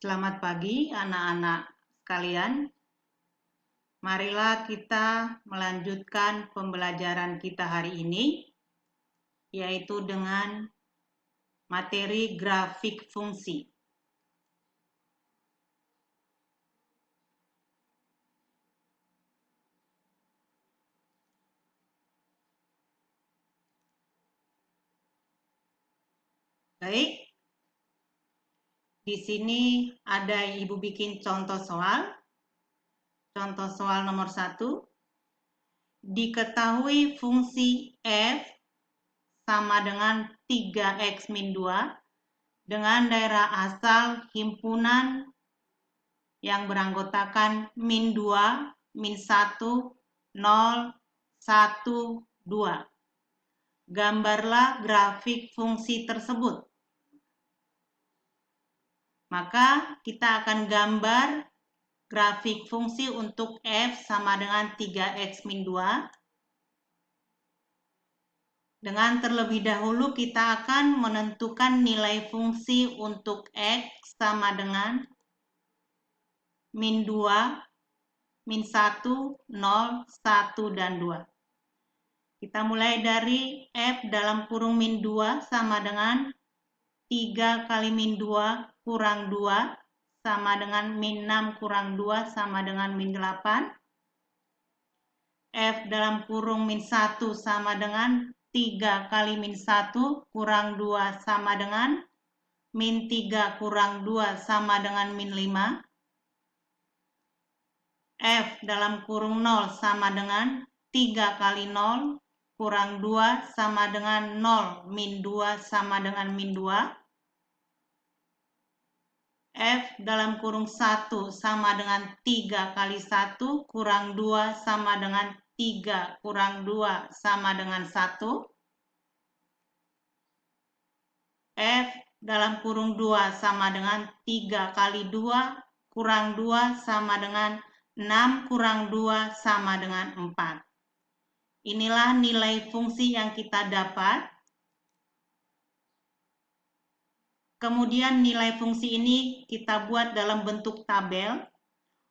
Selamat pagi anak-anak sekalian. Marilah kita melanjutkan pembelajaran kita hari ini, yaitu dengan materi grafik fungsi. Baik, di sini ada Ibu bikin contoh soal. Contoh soal nomor 1. Diketahui fungsi f sama dengan 3x min 2 dengan daerah asal himpunan yang beranggotakan min 2, min 1, 0, 1, 2. Gambarlah grafik fungsi tersebut. Maka kita akan gambar grafik fungsi untuk f sama dengan 3x min 2. Dengan terlebih dahulu kita akan menentukan nilai fungsi untuk x sama dengan min 2, min 1, 0, 1, dan 2. Kita mulai dari f dalam kurung min 2 sama dengan 3 kali min 2 kurang 2 sama dengan min 6 kurang 2 sama dengan min 8. F dalam kurung min 1 sama dengan 3 kali min 1 kurang 2 sama dengan min 3 kurang 2 sama dengan min 5. F dalam kurung 0 sama dengan 3 kali 0 kurang 2 sama dengan 0 min 2 sama dengan min 2. F dalam kurung 1 sama dengan 3 kali 1 kurang 2 sama dengan 3 kurang 2 sama dengan 1. F dalam kurung 2 sama dengan 3 kali 2 kurang 2 sama dengan 6 kurang 2 sama dengan 4. Inilah nilai fungsi yang kita dapat. Kemudian nilai fungsi ini kita buat dalam bentuk tabel.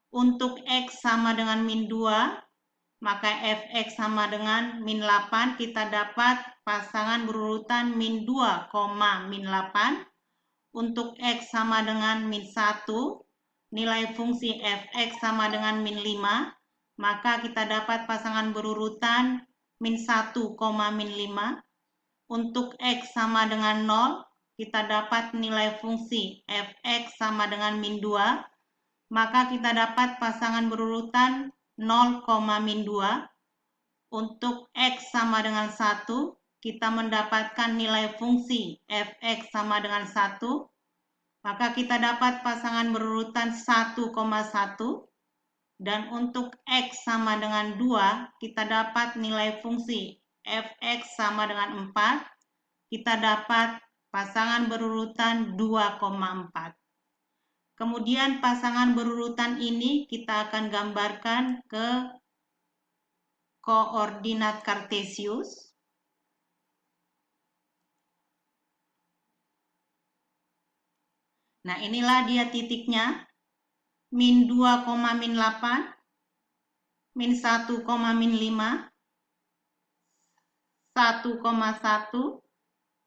Untuk x sama dengan min 2, maka fx sama dengan min 8. Kita dapat pasangan berurutan min 2, min 8. Untuk x sama dengan min 1, nilai fungsi fx sama dengan min 5. Maka kita dapat pasangan berurutan min 1, min 5. Untuk x sama dengan 0, kita dapat nilai fungsi fx sama dengan min 2. Maka kita dapat pasangan berurutan 0, min 2. Untuk x sama dengan 1, kita mendapatkan nilai fungsi fx sama dengan 1. Maka kita dapat pasangan berurutan 1,1. Dan untuk x sama dengan 2, kita dapat nilai fungsi fx sama dengan 4. Kita dapat pasangan berurutan 2,4. Kemudian pasangan berurutan ini kita akan gambarkan ke koordinat kartesius. Nah, inilah dia titiknya. Min 2, min 8, min 1, min 5, 1,1,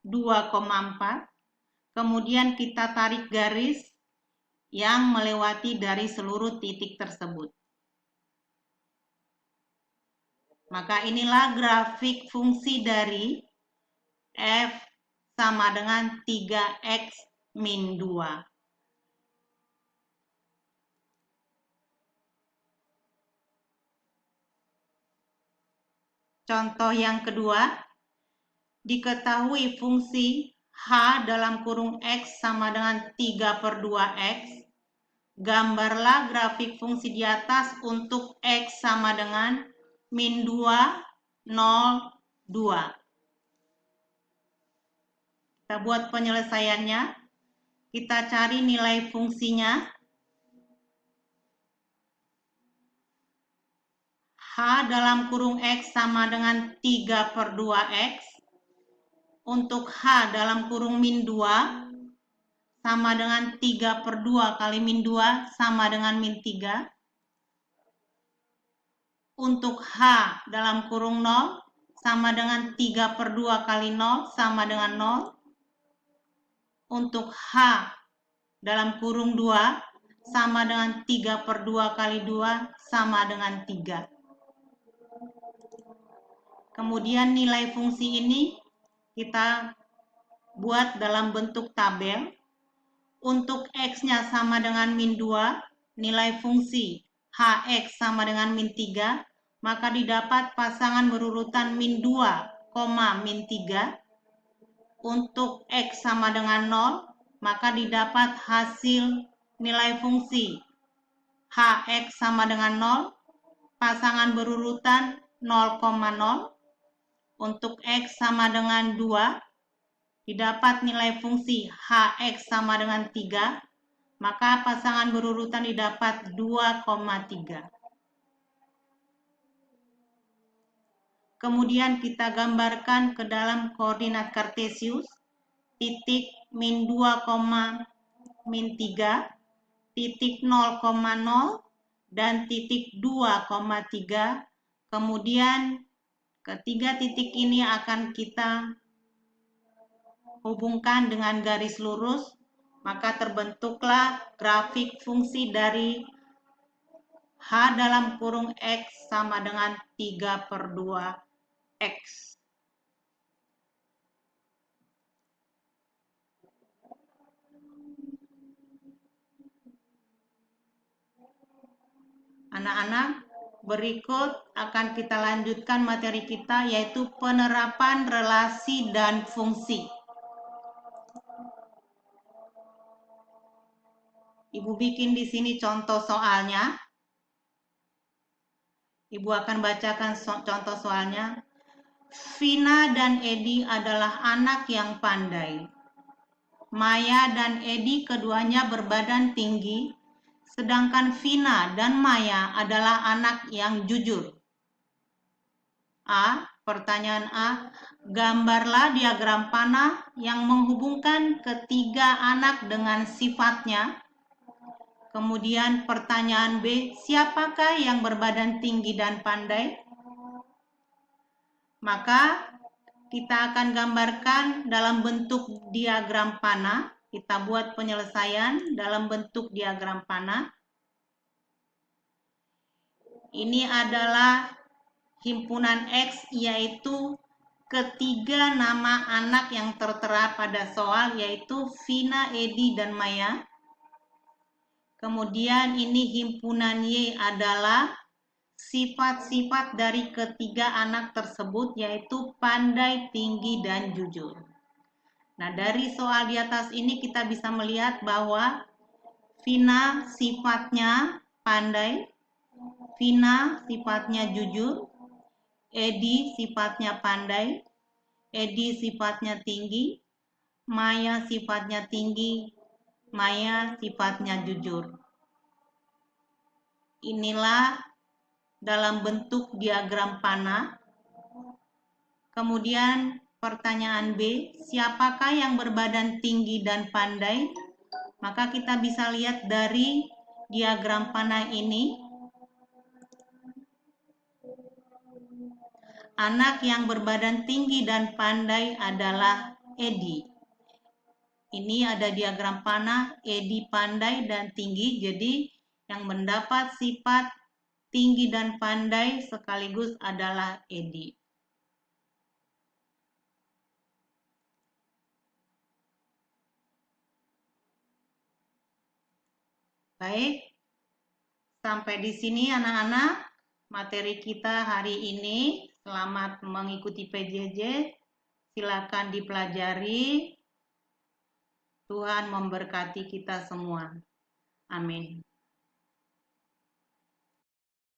2,4. Kemudian kita tarik garis yang melewati dari seluruh titik tersebut. Maka inilah grafik fungsi dari f sama dengan 3x min 2. Contoh yang kedua, diketahui fungsi h dalam kurung x sama dengan 3/2x. Gambarlah grafik fungsi di atas untuk x sama dengan min 2, 0, 2. Kita buat penyelesaiannya. Kita cari nilai fungsinya. H dalam kurung x sama dengan 3/2x. Untuk H dalam kurung min 2 sama dengan 3/2 kali min 2 sama dengan min 3. Untuk H dalam kurung 0 sama dengan 3/2 kali 0 sama dengan 0. Untuk H dalam kurung 2 sama dengan 3/2 kali 2 sama dengan 3. Kemudian nilai fungsi ini kita buat dalam bentuk tabel. Untuk X-nya sama dengan min 2, nilai fungsi Hx sama dengan min 3, maka didapat pasangan berurutan min 2, min 3. Untuk X sama dengan 0, maka didapat hasil nilai fungsi Hx sama dengan 0, pasangan berurutan 0,0. Untuk X sama dengan 2, didapat nilai fungsi Hx sama dengan 3, maka pasangan berurutan didapat 2,3. Kemudian kita gambarkan ke dalam koordinat kartesius, titik min 2, min 3, titik 0,0, dan titik 2,3. Kemudian ketiga titik ini akan kita hubungkan dengan garis lurus, maka terbentuklah grafik fungsi dari H dalam kurung X sama dengan 3/2 X. Anak-anak, berikut akan kita lanjutkan materi kita, yaitu penerapan relasi dan fungsi. Ibu bikin di sini contoh soalnya. Ibu akan bacakan contoh soalnya. Vina dan Edi adalah anak yang pandai. Maya dan Edi keduanya berbadan tinggi, sedangkan Vina dan Maya adalah anak yang jujur. Pertanyaan A, gambarlah diagram panah yang menghubungkan ketiga anak dengan sifatnya. Kemudian pertanyaan B, siapakah yang berbadan tinggi dan pandai? Maka kita akan gambarkan dalam bentuk diagram panah. Kita buat penyelesaian dalam bentuk diagram panah. Ini adalah himpunan X, yaitu ketiga nama anak yang tertera pada soal, yaitu Vina, Edi, dan Maya. Kemudian ini himpunan Y adalah sifat-sifat dari ketiga anak tersebut, yaitu pandai, tinggi, dan jujur. Nah, dari soal di atas ini kita bisa melihat bahwa Vina sifatnya pandai, Vina sifatnya jujur, Edi sifatnya pandai, Edi sifatnya tinggi, Maya sifatnya tinggi, Maya sifatnya jujur. Inilah dalam bentuk diagram panah. Kemudian pertanyaan B, siapakah yang berbadan tinggi dan pandai? Maka kita bisa lihat dari diagram panah ini, anak yang berbadan tinggi dan pandai adalah Edi. Ini ada diagram panah, Edi pandai dan tinggi, jadi yang mendapat sifat tinggi dan pandai sekaligus adalah Edi. Baik, sampai di sini anak-anak materi kita hari ini. Selamat mengikuti PJJ. Silakan dipelajari. Tuhan memberkati kita semua. Amin.